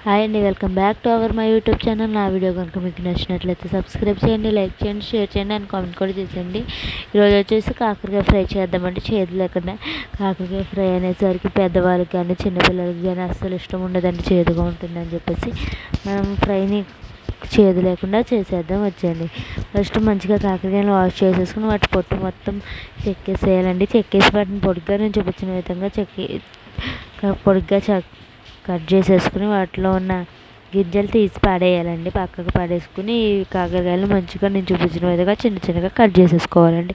Hi అండి, welcome back to our my YouTube channel. నా video కనుక మీకు నచ్చినట్లయితే సబ్స్క్రైబ్ చేయండి, లైక్ చేయండి, షేర్ చేయండి అండ్ కామెంట్ కూడా చేసేయండి. ఈరోజు వచ్చేసి కాకరకాయ ఫ్రై చేద్దామంటే చేదు లేకుండా. కాకరకాయ ఫ్రై అనేసరికి పెద్దవాళ్ళకి కానీ చిన్నపిల్లలకి కానీ అస్సలు ఇష్టం ఉండదండి, చేదుగా ఉంటుందని చెప్పేసి మనం ఫ్రైని చేదు లేకుండా చేసేద్దాం వచ్చేయండి. ఫస్ట్ మంచిగా కాకరకాయలు వాష్ చేసేసుకుని వాటి పొట్టు మొత్తం చెక్కేసేయాలండి. చెక్కేసి వాటిని పొడిగ్గా నేను చూపించిన విధంగా పొడిగ్గా కట్ చేసేసుకుని వాటిలో ఉన్న గింజలు తీసి పాడేయాలండి. పక్కకు పడేసుకుని కాకరకాయలు మంచిగా నేను చూపించిన విధంగా చిన్న చిన్నగా కట్ చేసేసుకోవాలండి.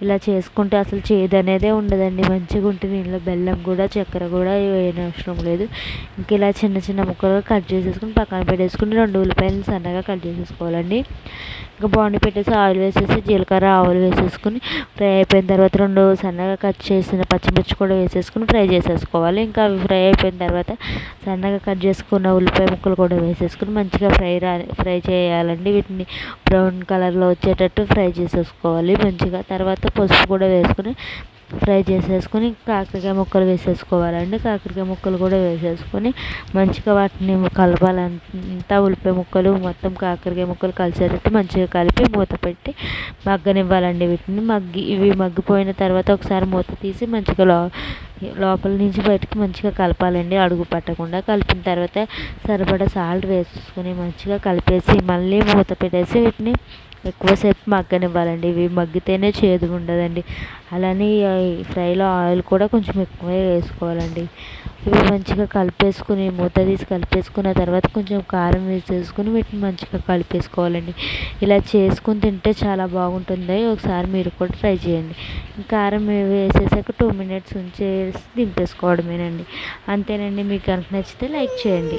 ఇలా చేసుకుంటే అసలు చేదు అనేదే ఉండదండి, మంచిగా ఉంటుంది. దీనిలో బెల్లం కూడా చక్కెర కూడా వేయని అవసరం లేదు. ఇంక ఇలా చిన్న చిన్న ముక్కలుగా కట్ చేసేసుకుని పక్కన పెట్టేసుకుని 2 ఉల్లిపాయలు సన్నగా కట్ చేసేసుకోవాలండి. ఇంకా బాండి పెట్టేసి ఆయిల్ వేసేసి జీలకర్ర ఆవులు వేసేసుకుని ఫ్రై అయిపోయిన తర్వాత 2 సన్నగా కట్ చేసిన పచ్చిమిర్చి కూడా వేసేసుకుని ఫ్రై చేసేసుకోవాలి. ఇంకా అవి ఫ్రై అయిపోయిన తర్వాత సన్నగా కట్ చేసుకున్న ఉల్లిపాయ ముక్కలు కూడా వేసేసుకుని మంచిగా ఫ్రై చేయాలండి. వీటిని బ్రౌన్ కలర్లో వచ్చేటట్టు ఫ్రై చేసేసుకోవాలి మంచిగా. తర్వాత పసుపు కూడా వేసుకుని ఫ్రై చేసేసుకుని కాకరకాయ ముక్కలు వేసేసుకోవాలండి. కాకరకాయ ముక్కలు కూడా వేసేసుకొని మంచిగా వాటిని కలపాలంతా. ఉల్లిపాయ ముక్కలు మొత్తం కాకరకాయ ముక్కలు కలిసేటట్టు మంచిగా కలిపి మూత పెట్టి మగ్గనివ్వాలండి. ఇవి మగ్గిపోయిన తర్వాత ఒకసారి మూత తీసి మంచిగా లోపల నుంచి బయటకు మంచిగా కలపాలండి, అడుగు పట్టకుండా. కలిపిన తర్వాత సరిపడా సాల్ట్ వేసుకొని మంచిగా కలిపేసి మళ్ళీ మూత పెట్టేసి వీటిని ఎక్కువసేపు మగ్గనివ్వాలండి. ఇవి మగ్గితేనే చేదుగా ఉండదండి. అలానే ఫ్రైలో ఆయిల్ కూడా కొంచెం ఎక్కువే వేసుకోవాలండి. ఇవి మంచిగా కలిపేసుకుని మూత తీసి కలిపేసుకున్న తర్వాత కొంచెం కారం వేసేసుకుని వీటిని మంచిగా కలిపేసుకోవాలండి. ఇలా చేసుకుని తింటే చాలా బాగుంటుంది. ఒకసారి మీరు కూడా ట్రై చేయండి. కారం వేసేసాక 2 మినిట్స్ ఉంచేసి దింపేసుకోవడమేనండి. అంతేనండి. మీకు కనుక నచ్చితే లైక్ చేయండి.